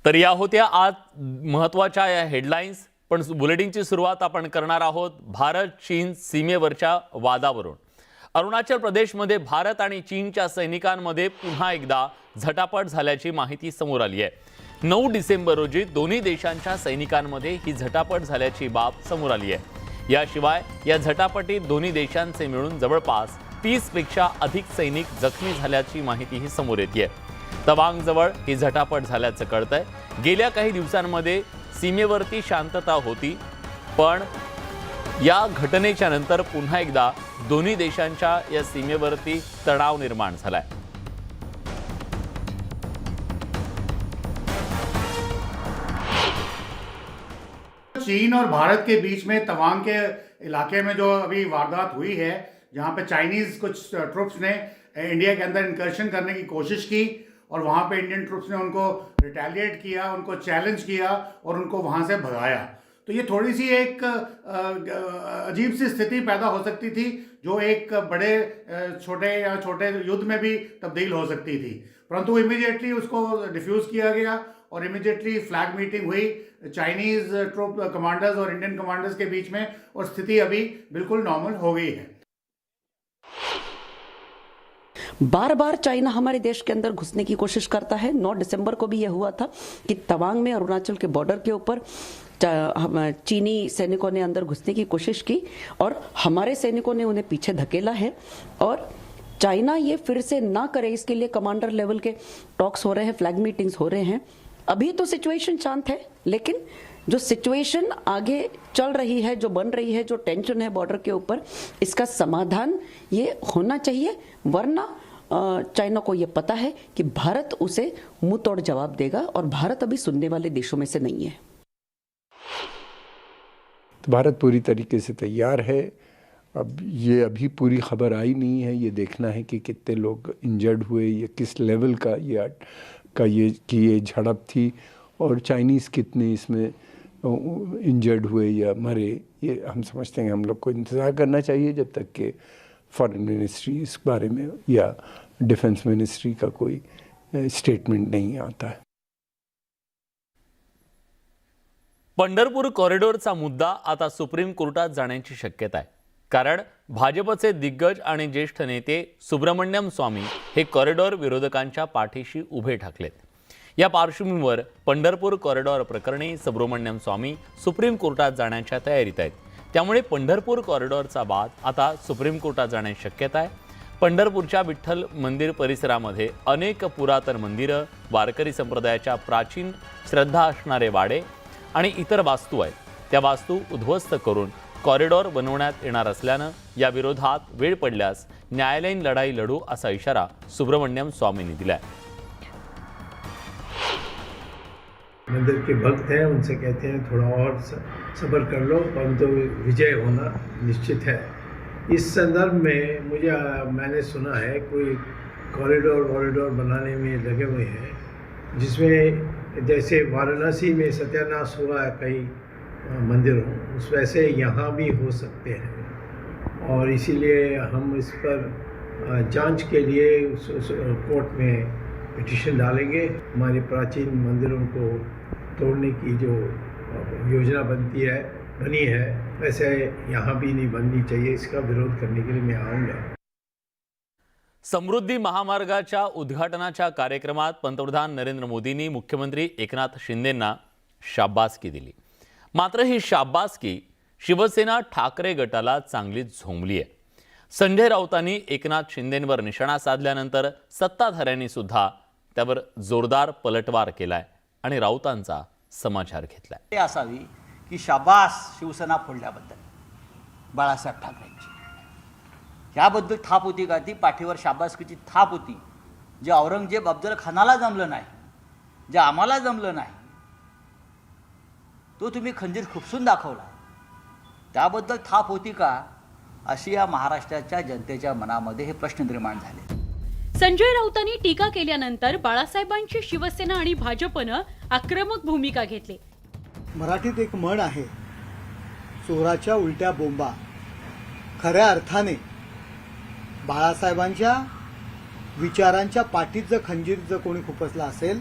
तर या होत्या आज महत्त्वाच्या या हेडलाईन्स. पण बुलेटिनची सुरुवात आपण करणार आहोत भारत चीन सीमेवरच्या वादावरून. अरुणाचल प्रदेशमध्ये भारत आणि चीनच्या सैनिकांमध्ये पुन्हा एकदा झटापट झाल्याची माहिती समोर आली आहे. 9 डिसेंबर रोजी दोन्ही देशांच्या सैनिकांमध्ये ही झटापट झाल्याची बाब समोर आली आहे. याशिवाय या झटापटीत दोन्ही देशांचे मिळून जवळपास 30 पेक्षा अधिक सैनिक जखमी झाल्याची माहितीही समोर येते. तवांगजवळ ही झटापट झाल्याचं कळतंय. गेल्या काही दिवसांमध्ये सीमेवरती शांतता होती, पण या घटनेच्या नंतर पुन्हा एकदा दोन्ही देशांच्या या सीमेवरती तणाव निर्माण झालाय. चीन और भारत के बीच में तवांग के इलाके में जो अभी वारदात हुई है, जहां पे चाइनीज कुछ ट्रुप्स ने इंडिया के अंदर इंकर्शन करने की कोशिश की और वहां पे इंडियन ट्रुप्स ने उनको रिटेलिएट किया, उनको चैलेंज किया और उनको वहां से भगाया. तो ये थोड़ी सी एक अजीब सी स्थिति पैदा हो सकती थी, जो एक बड़े छोटे युद्ध में भी तब्दील हो सकती थी. परंतु इमीडिएटली उसको डिफ्यूज किया गया और इमीडिएटली फ्लैग मीटिंग हुई चाइनीज ट्रुप कमांडर्स और इंडियन कमांडर्स के बीच में, और स्थिति अभी बिल्कुल नॉर्मल हो गई है. बार बार चाइना हमारे देश के अंदर घुसने की कोशिश करता है. 9 दिसंबर को भी यह हुआ था कि तवांग में अरुणाचल के बॉर्डर के ऊपर चीनी सैनिकों ने अंदर घुसने की कोशिश की और हमारे सैनिकों ने उन्हें पीछे धकेला है. और चाइना ये फिर से ना करे, इसके लिए कमांडर लेवल के टॉक्स हो रहे हैं, फ्लैग मीटिंग्स हो रहे हैं. अभी तो सिचुएशन शांत है, लेकिन जो सिचुएशन आगे चल रही है, जो बन रही है, जो टेंशन है बॉर्डर के ऊपर, इसका समाधान ये होना चाहिए. वरना चाइना को ये पता है कि भारत उसे मुंह तोड़ जवाब देगा और भारत अभी सुनने वाले देशों में से नहीं है. तो भारत पूरी तरीके से तैयार है. अब ये अभी पूरी खबर आई नहीं है, ये देखना है कि कितने लोग इंजर्ड हुए, ये किस लेवल का ये झड़प थी और चाइनीज़ कितने इसमें इंजर्ड हुए या मरे. ये हम समझते हैं, हम लोग को इंतज़ार करना चाहिए जब तक कि फॉरेन मिनिस्ट्री इस बारे में या डिफेंस मिनिस्ट्री का कोई स्टेटमेंट नहीं आता है. पंढरपूर कॉरिडॉरचा मुद्दा आता सुप्रीम कोर्टात जाण्याची शक्यता आहे. कारण भाजपचे दिग्गज आणि ज्येष्ठ नेते सुब्रमण्यम स्वामी हे कॉरिडॉर विरोधकांच्या पाठीशी उभे ठाकलेत. या पार्श्वभूमीवर पंढरपूर कॉरिडॉर प्रकरणी सुब्रमण्यम स्वामी सुप्रीम कोर्टात जाण्याच्या तयारीत आहेत. त्यामुळे पंढरपूर कॉरिडॉरचा वाद आता सुप्रीम कोर्टात जाण्याची शक्यता आहे. पंढरपूरच्या विठ्ठल मंदिर परिसरामध्ये अनेक पुरातन मंदिरं, वारकरी संप्रदायाच्या प्राचीन श्रद्धा असणारे वाडे आणि इतर वास्तू आहेत. त्या वास्तू उद्ध्वस्त करून कॉरिडॉर बनवण्यात येणार असल्यानं या विरोधात वेळ पडल्यास न्यायालयीन लढाई लढू असा इशारा सुब्रमण्यम स्वामींनी दिलाय. मंदिर के भक्त हैं, उनसे कहते हैं थोड़ा और सब्र कर लो, परंतु विजय होना निश्चित है. इस संदर्भ में मैंने सुना है कोई कॉरिडोर बनाने में लगे हुए हैं, जिसमें जैसे वाराणसी में सत्यानाश हुआ है कई मंदिरों, उस वैसे यहाँ भी हो सकते हैं. और इसीलिए हम इस पर जांच के लिए कोर्ट में पिटीशन डालेंगे. हमारे प्राचीन मंदिरों को तोड़ने की जो योजना बनी है, वैसे यहाँ भी नहीं बननी चाहिए. इसका विरोध करने के लिए मैं आऊँगा. समृद्धी महामार्गाच्या उद्घाटनाच्या कार्यक्रमात पंतप्रधान नरेंद्र मोदींनी मुख्यमंत्री एकनाथ शिंदेंना शाबासकी दिली. मात्र ही शाबासकी शिवसेना ठाकरे गटाला चांगलीच झोंबली आहे. संजय राऊतांनी एकनाथ शिंदेंवर निशाणा साधल्यानंतर सत्ताधाऱ्यांनी सुद्धा त्यावर जोरदार पलटवार केलाय आणि राऊतांचा समाचार घेतलाय. ते असावी की शाबास शिवसेना फोडल्याबद्दल बाळासाहेब ठाकरेंची. याबद्दल थाप होती का? ती पाठीवर शाबासकीची थाप होती. जे औरंगजेब अफजल खानाला जमलं नाही, जे आम्हाला जमलं नाही, तो तुम्ही खंजीर खुपसून दाखवला, त्याबद्दल थाप होती का? अशी या महाराष्ट्राच्या जनतेच्या मनामध्ये हे प्रश्न निर्माण झाले. संजय राऊतांनी टीका केल्यानंतर बाळासाहेबांची शिवसेना आणि भाजपनं आक्रमक भूमिका घेतली. मराठीत एक म्हण आहे, चोराच्या उलट्या बोंबा. खऱ्या अर्थाने बाळासाहेबांच्या विचारांच्या पाठीत जर खंजीर जर कोणी खुपसला असेल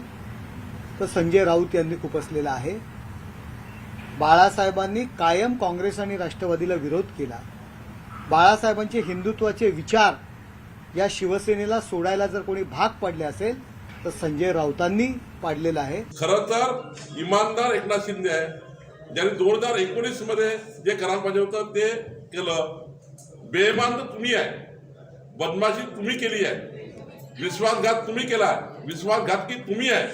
तर संजय राऊत यांनी खुपसलेला आहे. बाळासाहेबांनी कायम काँग्रेस आणि राष्ट्रवादीला विरोध केला. बाळासाहेबांचे हिंदुत्वाचे विचार या शिवसेनेला सोडायला जर कोणी भाग पडले असेल तर संजय राऊतांनी पाडलेला आहे. खरं तर इमानदार एकनाथ शिंदे आहे, ज्यांनी 2019 मध्ये जे करायला पाहिजे होतं ते केलं. बेईमान तर तुम्ही आहे, बदमाशी तुम्ही केली आहे, विश्वासघात तुम्ही केला आहे, विश्वासघातकी तुम्ही आहे,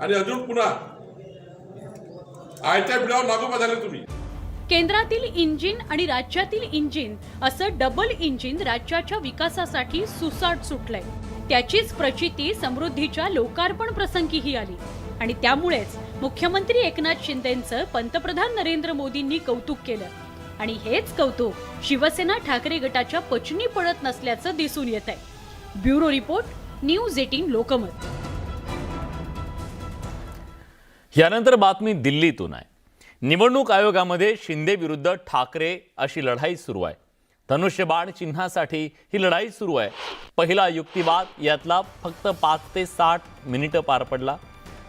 आणि अजून पुन्हा आयत्या बिडावर नागोबा झाले तुम्ही. केंद्रातील इंजिन आणि राज्यातील इंजिन असं डबल इंजिन राज्याच्या विकासासाठी सुसाट सुटलंय. त्याचीच प्रचिती समृद्धीच्या लोकार्पण प्रसंगीही आली आणि त्यामुळेच मुख्यमंत्री एकनाथ शिंदेंचं पंतप्रधान नरेंद्र मोदींनी कौतुक केलं आणि हेच कौतुक शिवसेना ठाकरे गटाच्या पचनी पडत नसल्याचं दिसून येत आहे. Bureau report, news 18 Lokmat. यानंतर बातमी दिल्लीतून आहे. निवडणूक आयोगामध्ये शिंदे विरुद्ध ठाकरे अशी लढाई सुरू आहे. धनुष्यबाण चिन्हासाठी ही लढाई सुरू आहे. पहिला युक्तिवाद यातला फक्त 5 ते 60 मिनिटं पार पडला.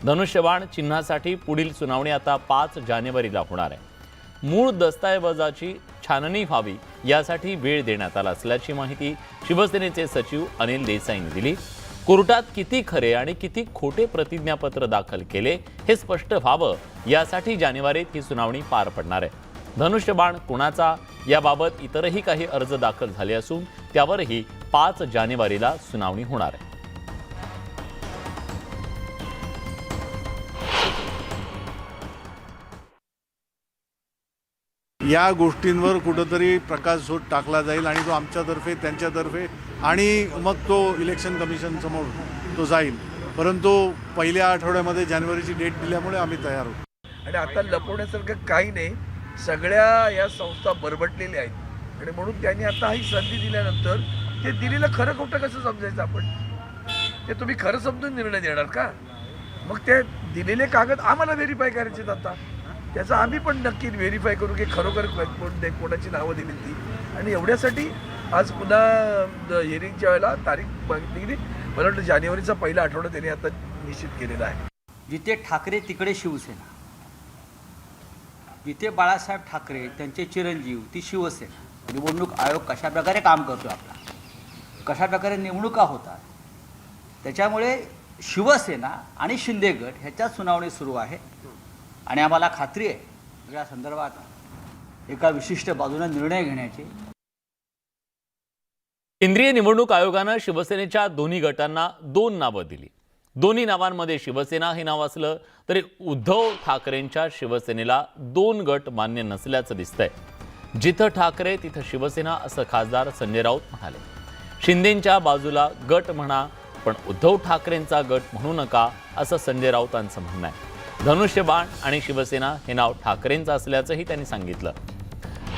धनुष्यबाण चिन्हासाठी पुढील सुनावणी आता 5 जानेवारीला होणार आहे. मूळ दस्तऐवजाची छाननी व्हावी यासाठी वेळ देण्यात आला असल्याची माहिती शिवसेनेचे सचिव अनिल देसाईंनी दिली. कोर्टात किती खरे आणि किती खोटे प्रतिज्ञापत्र दाखल केले हे स्पष्ट व्हावं यासाठी जानेवारीत ही सुनावणी पार पडणार आहे. धनुष्यबाण कोणाचा याबाबत इतरही काही अर्ज दाखल झाले असून त्यावरही 5 जानेवारीला सुनावणी होणार आहे. या गोष्टींवर कुठंतरी प्रकाशझोत टाकला जाईल आणि तो आमच्यातर्फे त्यांच्यातर्फे आणि मग तो इलेक्शन कमिशन समोर तो जाईल. परंतु पहिल्या आठवड्यामध्ये जानेवारीची डेट दिल्यामुळे आम्ही तयार होतो. आणि आता लपवण्यासारखं काही नाही, सगळ्या या संस्था बरबटलेल्या आहेत आणि म्हणून त्यांनी आता ही संधी दिल्यानंतर ते दिलेलं खरं खोटं कसं समजायचं आपण? ते तुम्ही खरं समजून निर्णय देणार का? मग ते दिलेले कागद आम्हाला व्हेरीफाय करायचे आहेत. आता त्याचं आम्ही पण नक्की व्हेरीफाय करू की खरोखर कोणाची नावं दिली ती. आणि एवढ्यासाठी आज पुन्हा हिअरिंगच्या वेळेला तारीख मागितली गेली. मला वाटतं जानेवारीचा पहिला आठवडा त्यांनी आता निश्चित केलेला आहे. जिथे ठाकरे तिकडे शिवसेना, जिथे बाळासाहेब ठाकरे त्यांचे चिरंजीव ती शिवसेना. निवडणूक आयोग कशा प्रकारे काम करतो आपला, कशा प्रकारे निवडणुका होतात, त्याच्यामुळे शिवसेना आणि शिंदे गट ह्याच्यात सुनावणी सुरू आहे आणि आम्हाला खात्री आहे या संदर्भात एका विशिष्ट बाजूने निर्णय घेण्याची. केंद्रीय निवडणूक आयोगानं शिवसेनेच्या दोन्ही गटांना 2 नावं दिली. दोन्ही नावांमध्ये शिवसेना हे नाव असलं तरी उद्धव ठाकरेंच्या शिवसेनेला 2 गट मान्य नसल्याचं दिसतंय. जिथं ठाकरे तिथं शिवसेना असं खासदार संजय राऊत म्हणाले. शिंदेंच्या बाजूला गट म्हणा पण उद्धव ठाकरेंचा गट म्हणू नका असं संजय राऊतांचं म्हणणं आहे. धनुष्यबाण आणि शिवसेना हे नाव ठाकरेंचं असल्याचंही त्यांनी सांगितलं.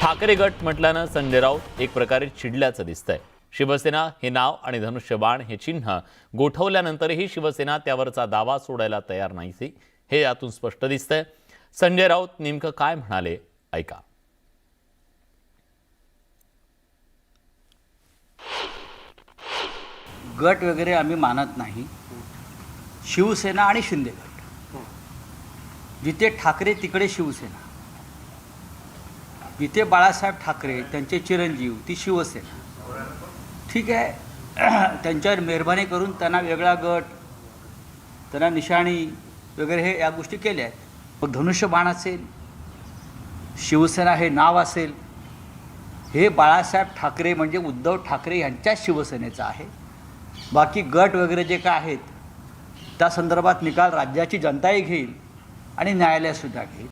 ठाकरे गट म्हटल्यानं संजय राऊत एक प्रकारे चिडल्याचं दिसतंय. शिवसेना हे नाव आणि धनुष्यबाण हे चिन्ह गोठवल्यानंतरही शिवसेना त्यावरचा दावा सोडायला तयार नाही हे यातून स्पष्ट दिसतंय. संजय राऊत नेमकं काय म्हणाले ऐका. गट वगैरे आम्ही मानत नाही. शिवसेना आणि शिंदे गट, जिथे ठाकरे तिकडे शिवसेना, जिथे बाळासाहेब ठाकरे त्यांचे चिरंजीव ती शिवसेना. ठीक आहे, त्यांच्यावर मेहरबानी करून त्यांना वेगळा गट, त्यांना निशाणी वगैरे हे या गोष्टी केल्या आहेत. मग धनुष्यबाण असेल, शिवसेना हे नाव असेल, हे बाळासाहेब ठाकरे म्हणजे उद्धव ठाकरे यांच्या शिवसेनेचं आहे. बाकी गट वगैरे जे काय आहेत त्या संदर्भात निकाल राज्याची जनताही घेईल आणि न्यायालयसुद्धा घेईल.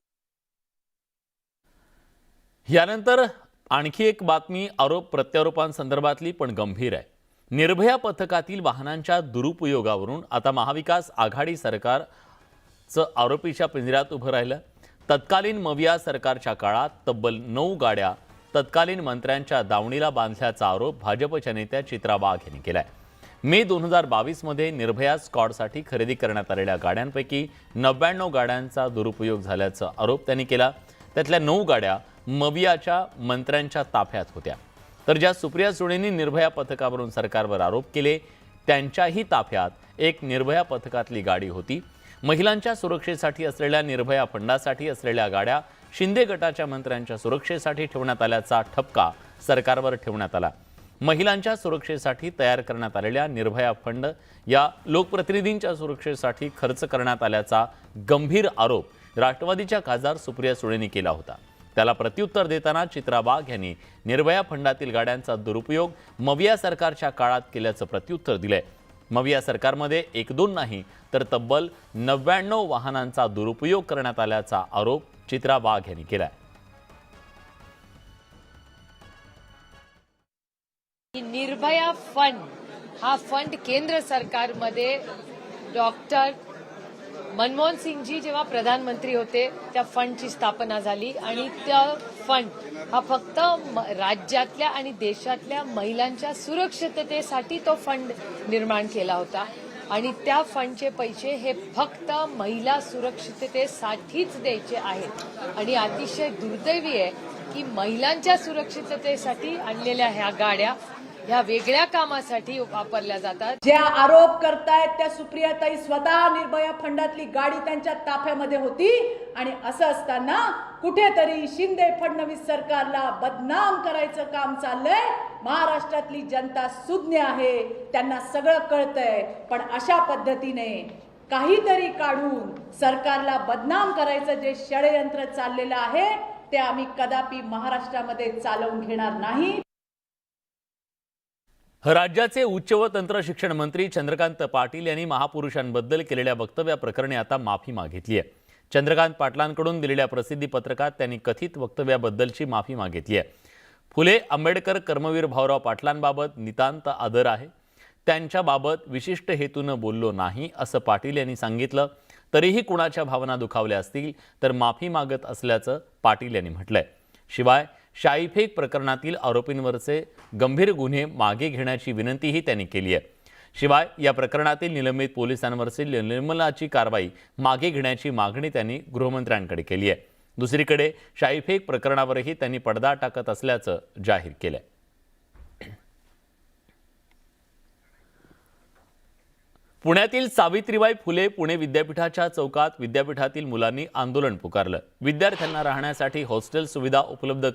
यानंतर आणखी एक बातमी आरोप प्रत्यारोपांसंदर्भातली पण गंभीर आहे. निर्भया पथकातील वाहनांच्या दुरुपयोगावरून आता महाविकास आघाडी सरकारचं आरोपीच्या पिंजऱ्यात उभं राहिलं. तत्कालीन मविया सरकारच्या काळात तब्बल 9 गाड्या तत्कालीन मंत्र्यांच्या दावणीला बांधल्याचा आरोप भाजपच्या नेत्या चित्रा वाघ यांनी केलाय. मे 2022 मध्ये निर्भया स्क्वॉडसाठी खरेदी करण्यात आलेल्या गाड्यांपैकी 99 गाड्यांचा दुरुपयोग झाल्याचा आरोप त्यांनी केला. त्यातल्या 9 गाड्या मवियाच्या मंत्र्यांच्या ताफ्यात होत्या. तर ज्या सुप्रिया सुळेंनी निर्भया पथकावरून सरकारवर आरोप केले त्यांच्याही ताफ्यात एक निर्भया पथकातली गाडी होती. महिलांच्या सुरक्षेसाठी असलेल्या निर्भया फंडासाठी असलेल्या गाड्या शिंदे गटाच्या मंत्र्यांच्या सुरक्षेसाठी ठेवण्यात आल्याचा ठपका सरकारवर ठेवण्यात आला. महिलांच्या सुरक्षेसाठी तयार करण्यात आलेल्या निर्भया फंड या लोकप्रतिनिधींच्या सुरक्षेसाठी खर्च करण्यात आल्याचा गंभीर आरोप राष्ट्रवादीच्या खासदार सुप्रिया सुळेंनी केला होता. त्याला प्रत्युत्तर देताना चित्रा वाघ यांनी निर्भया फंडातील गाड्यांचा दुरुपयोग मविया सरकारच्या काळात केल्याचं प्रत्युत्तर दिलंय. मविया सरकारमध्ये 1-2 नाही तर तब्बल 99 वाहनांचा दुरुपयोग करण्यात आल्याचा आरोप चित्रा वाघ यांनी केलाय. निर्भया फंड हा फंड केंद्र सरकारमध्ये डॉक्टर मनमोहन सिंगजी जेव्हा प्रधानमंत्री होते त्या फंडची स्थापना झाली आणि त्या फंड हा फक्त राज्यातल्या आणि देशातल्या महिलांच्या सुरक्षिततेसाठी तो फंड निर्माण केला होता आणि त्या फंडचे पैसे हे फक्त महिला सुरक्षिततेसाठीच द्यायचे आहेत आणि अतिशय दुर्दैवी आहे की महिलांच्या सुरक्षिततेसाठी आणलेल्या ह्या गाड्या ह्या वेगळ्या कामासाठी वापरल्या जातात. ज्या आरोप करतायत त्या सुप्रियाताई स्वतः निर्भया फंडातली गाडी त्यांच्या ताफ्यामध्ये होती आणि असं असताना कुठेतरी शिंदे फडणवीस सरकारला बदनाम करायचं काम चाललंय. महाराष्ट्रातली जनता सुज्ञ आहे, त्यांना सगळं कळतंय, पण अशा पद्धतीने काहीतरी काढून सरकारला बदनाम करायचं जे षडयंत्र चाललेलं आहे ते आम्ही कदापि महाराष्ट्रामध्ये चालवून घेणार नाही. राज्याचे उच्च व तंत्र शिक्षण मंत्री चंद्रकांत पाटील यांनी महापुरुषांबद्दल केलेल्या वक्तव्याप्रकरणी आता माफी मागितली आहे. चंद्रकांत पाटलांकडून दिलेल्या प्रसिद्धी पत्रकात त्यांनी कथित वक्तव्याबद्दलची माफी मागितली आहे. फुले आंबेडकर कर्मवीर भाऊराव पाटलांबाबत नितांत आदर आहे. त्यांच्याबाबत विशिष्ट हेतूनं बोललो नाही असं पाटील यांनी सांगितलं. तरीही कुणाच्या भावना दुखावल्या असतील तर माफी मागत असल्याचं पाटील यांनी म्हटलंय. शिवाय शाईफेक प्रकरणातील आरोपींवरचे गंभीर गुन्हे मागे घेण्याची विनंतीही त्यांनी केली आहे. शिवाय या प्रकरणातील निलंबित पोलिसांवरची निर्मलाची कारवाई मागे घेण्याची मागणी त्यांनी गृहमंत्र्यांकडे केली आहे. दुसरीकडे शाईफेक प्रकरणावरही त्यांनी पडदा टाकत असल्याचं जाहीर केलंय. पुण्यातील सावित्रीबाई फुले पुणे विद्यापीठाच्या चौकात विद्यापीठातील मुलांनी आंदोलन पुकारलं. विद्यार्थ्यांना राहण्यासाठी हॉस्टेल सुविधा उपलब्ध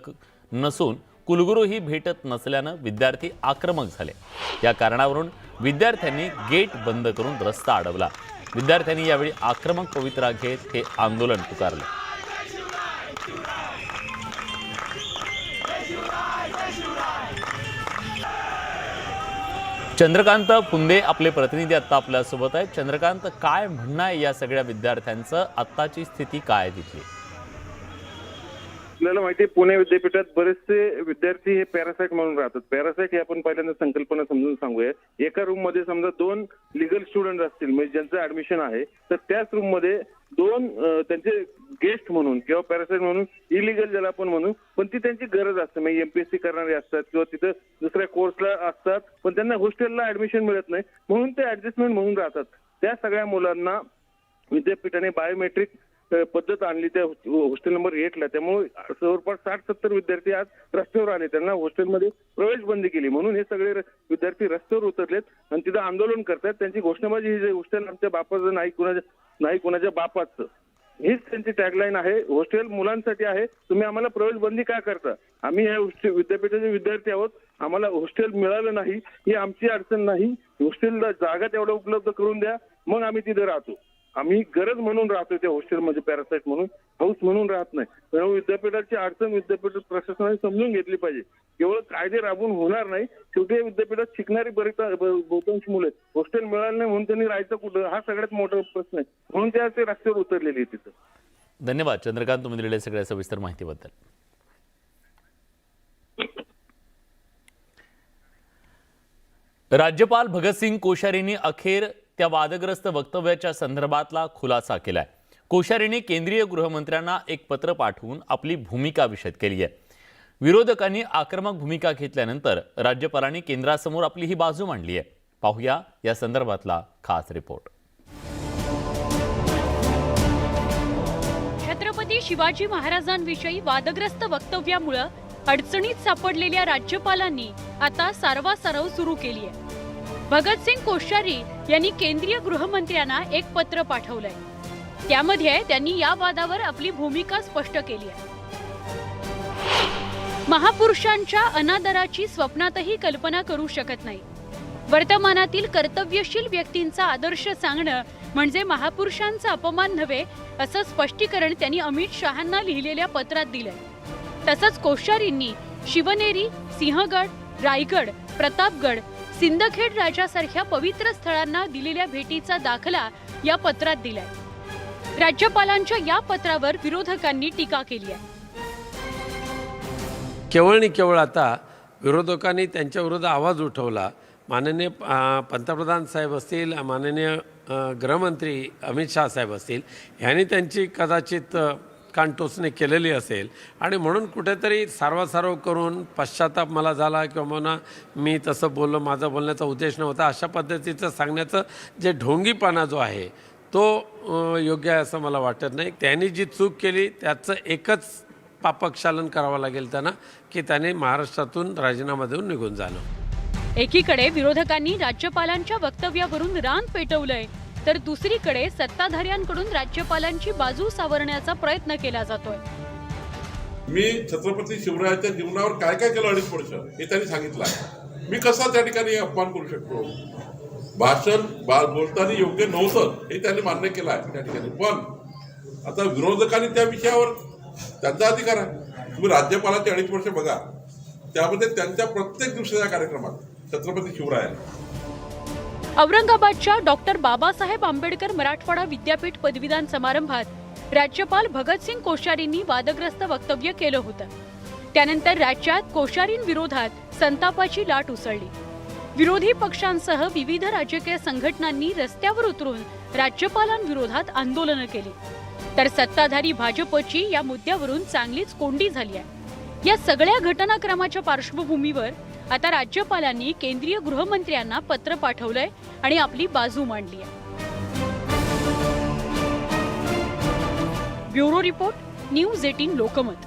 नसून कुलगुरूही भेटत नसल्यानं विद्यार्थी आक्रमक झाले. या कारणावरून विद्यार्थ्यांनी गेट बंद करून रस्ता अडवला. विद्यार्थ्यांनी यावेळी आक्रमक पवित्रा घेत हे आंदोलन पुकारलं. चंद्रकांत फुंदे आपले प्रतिनिधी आता आपल्यासोबत आहेत. चंद्रकांत, काय म्हणणं आहे या सगळ्या विद्यार्थ्यांचं? आत्ताची स्थिती काय तिथली? आपल्याला माहिती आहे पुणे विद्यापीठात बरेचसे विद्यार्थी हे पॅरासाइट म्हणून राहतात. पॅरासाइट ही आपण पहिल्यांदा संकल्पना समजून सांगूया. एका रूम मध्ये समजा 2 लिगल स्टुडंट असतील म्हणजे ज्यांचं ऍडमिशन आहे, तर त्याच रूम मध्ये 2 त्यांचे गेस्ट म्हणून किंवा पॅरासाइट म्हणून इलिगल ज्याला आपण म्हणू, पण ती त्यांची गरज असते. म्हणजे एमपीएससी करणारे असतात किंवा तिथं दुसऱ्या कोर्सला असतात, पण त्यांना हॉस्टेलला ऍडमिशन मिळत नाही म्हणून ते ऍडजस्टमेंट म्हणून राहतात. त्या सगळ्या मुलांना विद्यापीठाने बायोमेट्रिक पद्धत आणली त्या हॉस्टेल नंबर 8ला. त्यामुळे जवळपास 60-70 विद्यार्थी आज रस्त्यावर आले. त्यांना हॉस्टेलमध्ये प्रवेश बंदी केली म्हणून हे सगळे विद्यार्थी रस्त्यावर उतरलेत आणि तिथं आंदोलन करतात. त्यांची घोषणाबाजी ही जे हॉस्टेल आमच्या बापाचं नाही कुणाच्या बापाचं, हीच त्यांची टॅगलाईन आहे. हॉस्टेल मुलांसाठी आहे, तुम्ही आम्हाला प्रवेश बंदी का करता? आम्ही या विद्यापीठाचे विद्यार्थी आहोत, आम्हाला हॉस्टेल मिळालं नाही ही आमची अडचण नाही. हॉस्टेलला जागा तेवढं उपलब्ध करून द्या, मग आम्ही तिथे राहतो. आम्ही गरज म्हणून राहतो त्या हॉस्टेलमध्ये, पॅरासाइट म्हणून, हाऊस म्हणून राहत नाही. त्यामुळे विद्यापीठाची अडचण विद्यापीठ प्रशासनाने समजून घेतली पाहिजे. केवळ कायदे राबवून होणार नाही. शेवटी विद्यापीठात शिकणारी बहुतांश मुलं हॉस्टेल मिळालं नाही म्हणून त्यांनी राहायचं कुठं, हा सगळ्यात मोठा प्रश्न आहे. म्हणून ते रस्त्यावर उतरलेले आहे तिथं. धन्यवाद चंद्रकांत, तुम्ही दिलेल्या सगळ्या सविस्तर माहितीबद्दल. राज्यपाल भगतसिंग कोश्यारींनी अखेर त्या वादग्रस्त वक्तव्याच्या संदर्भातला खुलासा केलाय. कोश्यारींनी केंद्रीय गृहमंत्र्यांना एक पत्र पाठवून आपली भूमिका विशद केली आहे. विरोधकांनी आक्रमक भूमिका घेतल्यानंतर राज्यपालांनी केंद्रासमोर आपली ही बाजू मांडली आहे. पाहूया या संदर्भातला खास रिपोर्ट. छत्रपती शिवाजी महाराजांविषयी वादग्रस्त वक्तव्यामुळे अडचणीत सापडलेल्या राज्यपालांनी आता सारवासारव सुरू केली आहे. भगतसिंग कोश्यारी यांनी केंद्रीय गृहमंत्र्यांना एक पत्र पाठवलंय. त्यामध्ये त्यांनी या वादावर आपली भूमिका स्पष्ट केली आहे. महापुरुषांच्या अनादराची स्वप्नातही कल्पना करू शकत नाही. वर्तमानातील कर्तव्यशील व्यक्तींचा आदर्श सांगणं म्हणजे महापुरुषांचा अपमान नव्हे, असं स्पष्टीकरण त्यांनी अमित शहांना लिहिलेल्या पत्रात दिलंय. तसंच कोश्यारींनी शिवनेरी, सिंहगड, रायगड, प्रतापगड, सिंदखेड राजासारख्या पवित्र स्थळांना दिलेल्या भेटीचा दाखला या पत्रात दिलाय. राज्यपालांच्या या पत्रावर विरोधकांनी टीका केली आहे. केवळ आणि केवळ आता विरोधकांनी त्यांच्याविरुद्ध आवाज उठवला. माननीय पंतप्रधान साहेब असतील, माननीय गृहमंत्री अमित शाह साहेब असतील, यांनी त्यांची कदाचित कानटोचणी केलेली असेल आणि म्हणून कुठेतरी सारवासारव करून पश्चाताप मला झाला किंवा म्हणा मी तसं बोललो, माझा बोलण्याचा उद्देश नव्हता, अशा पद्धतीचं सांगण्याचं जे ढोंगीपणा जो आहे तो योग्य आहे असं मला वाटत नाही. त्यांनी जी चूक केली त्याचं एकच पापक्षालन करावं लागेल त्यांना की त्याने महाराष्ट्रातून राजीनामा देऊन निघून जाणं. एकीकडे विरोधकांनी राज्यपालांच्या वक्तव्यावरून रान पेटवलंय, तर दुसरीकडे सत्ताधाऱ्यांकडून राज्यपालांची बाजू सावरण्याचा प्रयत्न केला जातोय. मी छत्रपती शिवरायाच्या जीवनावर काय काय केलं 2.5 वर्ष हे त्यांनी सांगितलं आहे. मी कसा त्या ठिकाणी अपमान करू शकतो? भाषण बोलताना योग्य नव्हतं हे त्यांनी मान्य केलं आहे त्या ठिकाणी. पण आता विरोधकांनी त्या विषयावर त्यांचा अधिकार आहे. तुम्ही राज्यपालाचे 2.5 वर्ष बघा, त्यामध्ये त्यांच्या प्रत्येक दिवसाच्या कार्यक्रमात छत्रपती शिवराय. औरंगाबादच्या डॉक्टर बाबासाहेब आंबेडकर मराठवाडा विद्यापीठ पदवीदान समारंभात राज्यपाल भगतसिंग कोश्यारींनी वादग्रस्त वक्तव्य केलं होतं. त्यानंतर राज्यात कोश्यारींविरोधात संतापाची लाट उसळली. विरोधी पक्षांसह विविध राजकीय संघटनांनी रस्त्यावर उतरून राज्यपालांविरोधात आंदोलनं केली. तर सत्ताधारी भाजपची या मुद्द्यावरून चांगलीच कोंडी झाली आहे. या सगळ्या घटनाक्रमाच्या पार्श्वभूमीवर आता राज्यपालांनी केंद्रीय गृहमंत्र्यांना पत्र पाठवलंय आणि आपली बाजू मांडली आहे. Bureau report, news 18 Lokmat.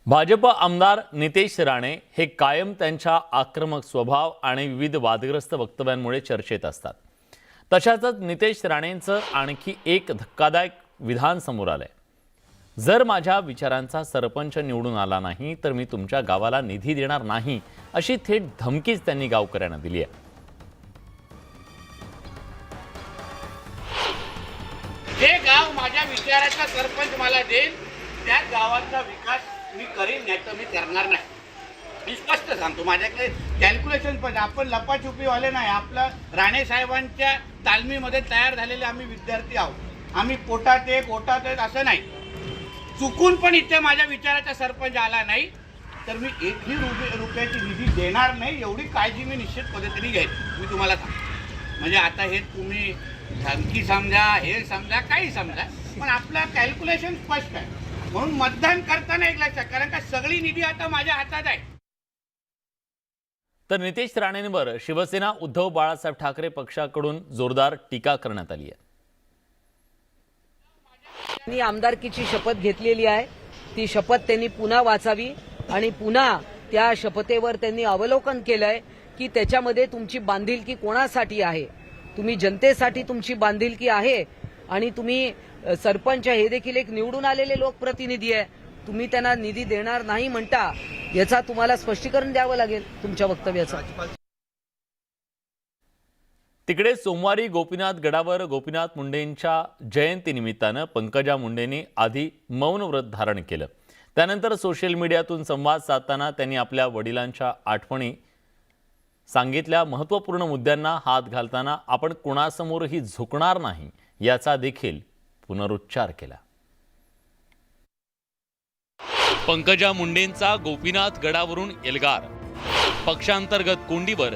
Bhajap आमदार नितेश राणे हे कायम त्यांच्या आक्रमक स्वभाव आणि विविध वादग्रस्त वक्तव्यांमुळे चर्चेत असतात. तशातच नितेश राणेंचं आणखी एक धक्कादायक विधान समोर आलंय. जर माझ्या विचारांचा सरपंच निवडून आला नाही तर मी तुमच्या गावाला निधी देणार नाही, अशी थेट धमकीच त्यांनी गावकऱ्यांना दिली आहे. जे गाव माझ्या विचाराचा सरपंच मला देईल त्या गावाचा विकास मी करीन, नाही तर मी करणार नाही. मी स्पष्ट सांगतो. माझ्याकडे कॅल्क्युलेशन पण, आपण लपाछुपीवाले नाही. आपलं राणे साहेबांच्या तालमीमध्ये तयार झालेले आम्ही विद्यार्थी आहोत. आम्ही पोटात एक ओटात एक असं नाही. चुकून पण इथे माझ्या विचाराचा सरपंच आला नाही तर मी एकही रुपयाची निधी देणार नाही, एवढी काळजी मी निश्चित पद्धतीने घेईन. मी तुम्हाला सांगतो. म्हणजे आता हे तुम्ही धमकी समजा, हे समजा, काही समजा, पण आपलं कॅल्क्युलेशन स्पष्ट आहे. म्हणून मतदान करताना एक लक्षात, कारण का सगळी निधी आता माझ्या हातात आहे. तर नितेश राणेंवर शिवसेना उद्धव बाळासाहेब ठाकरे पक्षाकडून जोरदार टीका करण्यात आली आहे. त्यांनी आमदारकीची शपथ घेतलेली आहे. ती शपथ त्यांनी पुन्हा वाचावी आणि पुन्हा त्या शपथेवर त्यांनी अवलोकन केलंय की त्याच्यामध्ये तुमची बांधिलकी कोणासाठी आहे. तुम्ही जनतेसाठी तुमची बांधिलकी आहे आणि तुम्ही सरपंच हे देखील एक निवडून आलेले लोकप्रतिनिधी आहे. तुम्ही त्यांना निधी देणार नाही म्हणता, याचा तुम्हाला स्पष्टीकरण द्यावं लागेल तुमच्या वक्तव्याचं. तिकडे सोमवारी गोपीनाथ गडावर गोपीनाथ मुंडेंच्या जयंतीनिमित्तानं पंकजा मुंडेंनी आधी मौन व्रत धारण केलं. त्यानंतर सोशल मीडियातून संवाद साधताना त्यांनी आपल्या वडिलांच्या आठवणी सांगितल्या. महत्त्वपूर्ण मुद्द्यांना हात घालताना आपण कुणासमोरही झुकणार नाही याचा देखील पुनरुच्चार केला. पंकजा मुंडेंचा गोपीनाथ गडावरून एल्गार, पक्षांतर्गत कोंडीवर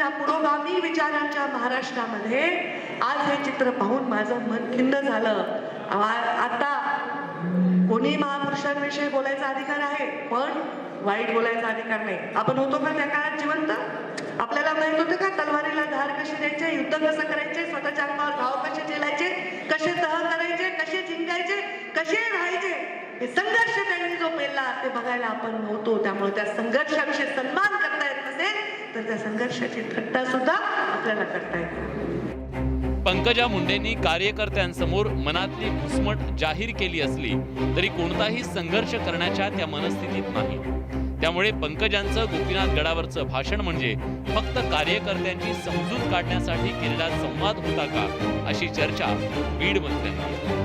असलेल्या पुरोगामी विचारांच्या महाराष्ट्रामध्ये आज हे चित्र पाहून माझं मन खिन्न झालं. आता कोणी महापुरुषांविषयी बोलायचा अधिकार आहे, पण वाईट बोलायचा अधिकार नाही. आपण होतो का त्या काळात जिवंत? आपल्याला माहित होतं का तलवारीला धार कशी द्यायचे, युद्ध कसं करायचे, स्वतःच्या अंगावर घाव कसे झेलायचे, कसे तह करायचे, कसे जिंकायचे, कसे राहायचे, हे संघर्ष त्यांनी जो पेलला ते बघायला आपण नव्हतो. त्यामुळे त्या संघर्षाविषयी सन्मान करता येत नसेल तर त्या संघर्षाची थट्टा सुद्धा आपल्याला करता येते. पंकजा मुंडेंनी कार्यकर्त्यांसमोर मनातली घुसमट जाहीर केली असली तरी कोणताही संघर्ष करण्याच्या त्या मनस्थितीत नाही. त्यामुळे पंकजांचं गोपीनाथ गडावरचं भाषण म्हणजे फक्त कार्यकर्त्यांची समजूत काढण्यासाठी केलेला संवाद होता का, अशी चर्चा बीडमध्ये रंगली.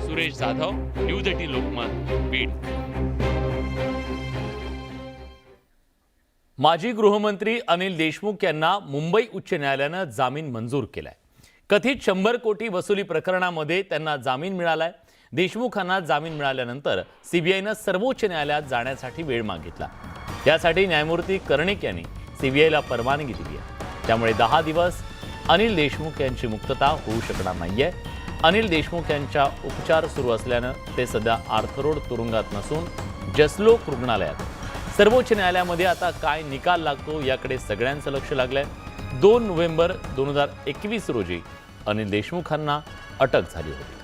सुरेश जाधव, न्यूज 18 लोकमत, बीड. माजी गृहमंत्री अनिल देशमुख यांना मुंबई उच्च न्यायालयानं जामीन मंजूर केलाय. कथित 100 कोटी वसुली प्रकरणामध्ये त्यांना जामीन मिळालाय. देशमुखांना जामीन मिळाल्यानंतर सीबीआयनं सर्वोच्च न्यायालयात जाण्यासाठी वेळ मागितला. यासाठी न्यायमूर्ती कर्णिक यांनी सीबीआयला परवानगी दिली आहे. त्यामुळे 10 दिवस अनिल देशमुख यांची मुक्तता होऊ शकणार नाहीये. अनिल देशमुख यांच्या उपचार सुरू असल्यानं ते सध्या आर्थरोड तुरुंगात नसून जसलोक रुग्णालयात. सर्वोच्च न्यायालयामध्ये आता काय निकाल लागतो याकडे सगळ्यांचं लक्ष लागलंय. 2 नोव्हेंबर 2021 रोजी अनिल देशमुखांना अटक झाली होती.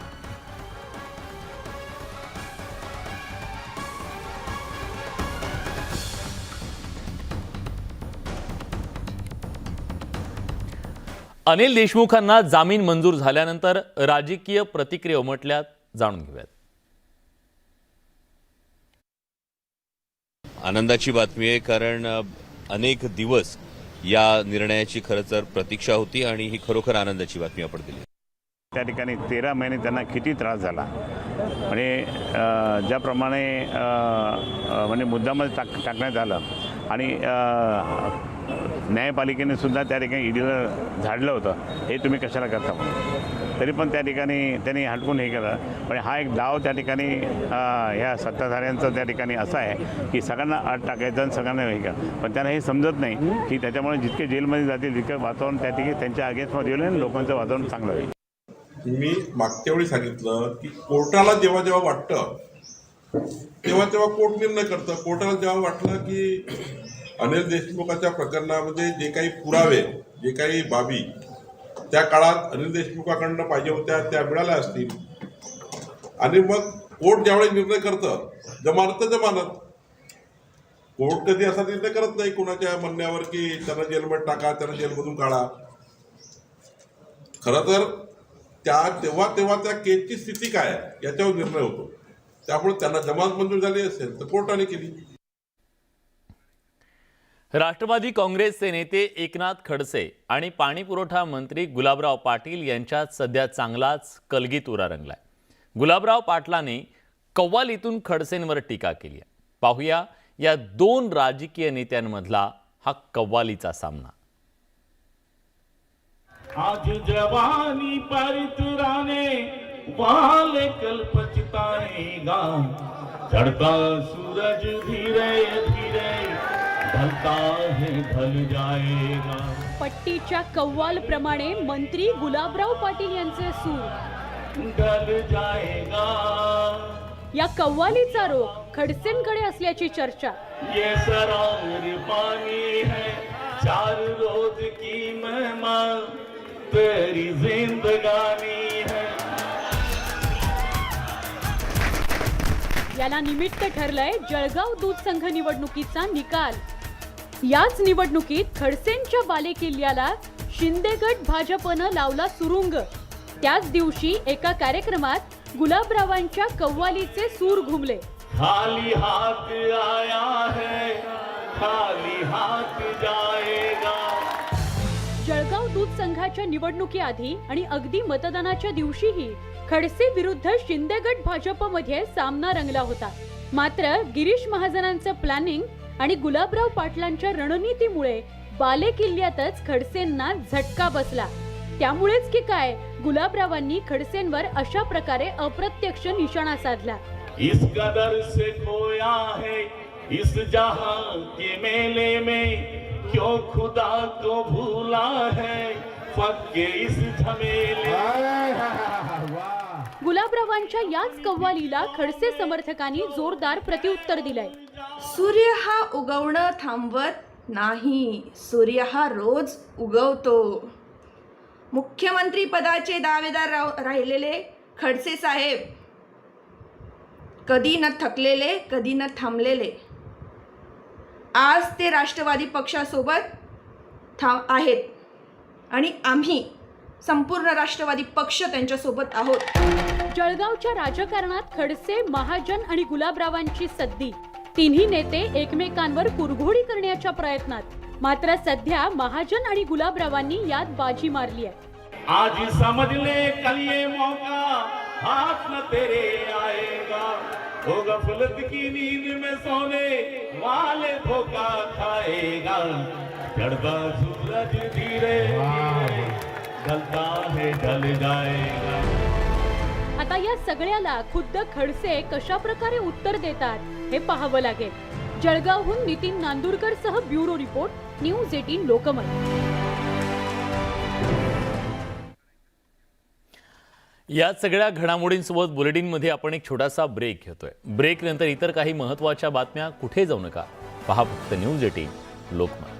अनिल देशमुखांना जामीन मंजूर झाल्यानंतर राजकीय प्रतिक्रिया उमटल्यात, जाणून घेऊयात. आनंदाची बातमी आहे, कारण अनेक दिवस या निर्णयाची खरं तर प्रतीक्षा होती आणि ही खरोखर आनंदाची बातमी आपण दिली. त्या ठिकाणी 13 महिने त्यांना किती त्रास झाला, म्हणजे ज्याप्रमाणे म्हणजे मुद्दामध्ये टाकण्यात आलं आणि न्यायपालिकेने सुद्धा त्या ठिकाणी ईडीला झाडलं होतं, हे तुम्ही कशाला करता म्हणून. तरी पण त्या ठिकाणी त्यांनी हटकून हे केलं. पण हा एक डाव त्या ठिकाणी ह्या सत्ताधाऱ्यांचं त्या ठिकाणी असा आहे की सगळ्यांना आत टाकायचं आणि सगळ्यांना हे करा. पण त्यांना हे समजत नाही की त्याच्यामुळे जितके जेलमध्ये जातील तितकं वातावरण त्या ठिकाणी त्यांच्या अगेन्स्टमध्ये येईल आणि लोकांचं वातावरण चांगलं होईल. मी मागच्या वेळी सांगितलं की कोर्टाला जेव्हा जेव्हा वाटतं तेव्हा तेव्हा कोर्ट निर्णय करतं. कोर्टाला जेव्हा वाटलं की अनिल देशमुखाच्या प्रकरणामध्ये जे काही पुरावे, जे काही बाबी त्या काळात अनिल देशमुखाकडनं पाहिजे होत्या त्या मिळाल्या असतील आणि मग कोर्ट ज्यावेळी निर्णय करतं जमानत तर जमानत. कोर्ट कधी असा निर्णय करत नाही कोणाच्या म्हणण्यावर की त्यांना जेलमध्ये टाका, त्यांना जेलमधून काढा. खरं तर तेव्हा त्या केसची स्थिती काय आहे याच्यावर निर्णय होतो. त्यामुळे त्यांना जमानत मंजूर झाली असेल तर कोर्टाने केली. राष्ट्रवादी काँग्रेसचे नेते एकनाथ खडसे आणि पाणीपुरवठा मंत्री गुलाबराव पाटील यांच्यात सध्या चांगलाच कलगीतुरा रंगलाय. गुलाबराव पाटलांनी कव्वालीतून खडसेंवर टीका केली आहे. पाहूया या 2 राजकीय नेत्यांमधला हा कव्वालीचा सामना. आज जवानी परितराने वाले कल पछताएगा, चढ़ता सूरज धीरे धीरे ढलता है ढल जाएगा. पट्टीच्या कव्वाल प्रमाणे मंत्री गुलाबराव पाटील यांचे सूर ढल जाएगा. या कव्वालीचा रोग खडसेंकडे असल्याची चर्चा. ये सरार पानी है 4 रोज की मेहमान तेरी जिंदगानी है. याला निमित्त ठरलंय जळगाव दूध संघ निवडणुकीचा निकाल. याच निवडणुकीत खडसेंच्या बालेकिल्ल्याला शिंदेगड भाजपनं लावला सुरुंग. त्याच दिवशी एका कार्यक्रमात गुलाबरावांच्या कव्वालीचे सूर घुमले. खाली हाथ आया है खाली हाथ जाएगा. जळगाव दूध संघाच्या निवडणुकीआधी आणि अगदी मतदानाच्या दिवशीही खडसे विरुद्ध शिंदेगड भाजपमध्ये सामना रंगला होता. मात्र गिरीश महाजनांचं प्लॅनिंग आणि गुलाबराव पाटलांच्या रणनीतीमुळे बालेकिल्ल्यातच खडसेंना झटका बसला. त्यामुळेच की काय गुलाबरावांनी खडसेंवर अशा प्रकारे अप्रत्यक्ष निशाणा साधला. इस कदर से खोया है इस जहां के मेले में क्यों खुदा को भूला है फक्के इस झमेले। गुलाबरावांच्या याच कव्वालीला खडसे समर्थकांनी जोरदार प्रत्युत्तर दिलंय. सूर्य हा उगवणं थांबवत नाही, सूर्य हा रोज उगवतो. मुख्यमंत्री पदाचे दावेदार राहिलेले खडसे साहेब कधी न थकलेले, कधी न थांबलेले, आज ते राष्ट्रवादी पक्षासोबत आहेत आणि आम्ही संपूर्ण राष्ट्रवादी पक्ष त्यांच्यासोबत आहोत. जळगावच्या राजकारणात खडसे, महाजन आणि गुलाबरावांची सद्दी. तिन्ही नेते एकमेकांवर कुरघोडी करण्याच्या प्रयत्नात. मात्र सध्या महाजन आणि गुलाबरावांनी यात बाजी मारली आहे. आज समझ ले कल ये मौका हाथ न तेरे आएगा, हो गफलत की नींद में सोने वाले धोखा खाएगा, चढ़ता सूरज धीरे ढलता है ढल जाएगा. आता या सगळ्याला खुद्द खडसे कशा प्रकारे उत्तर देतात हे पाहावं लागेल. जळगावहून नितीन नांदुरकर सह ब्युरो रिपोर्ट, न्यूज 18 लोकमत. या सगळ्या घडामोडींसोबत बुलेटिनमध्ये आपण एक छोटासा ब्रेक घेतोय. ब्रेक नंतर इतर काही महत्त्वाच्या बातम्या. कुठे जाऊ नका, पहा फक्त न्यूज 18 लोकमत.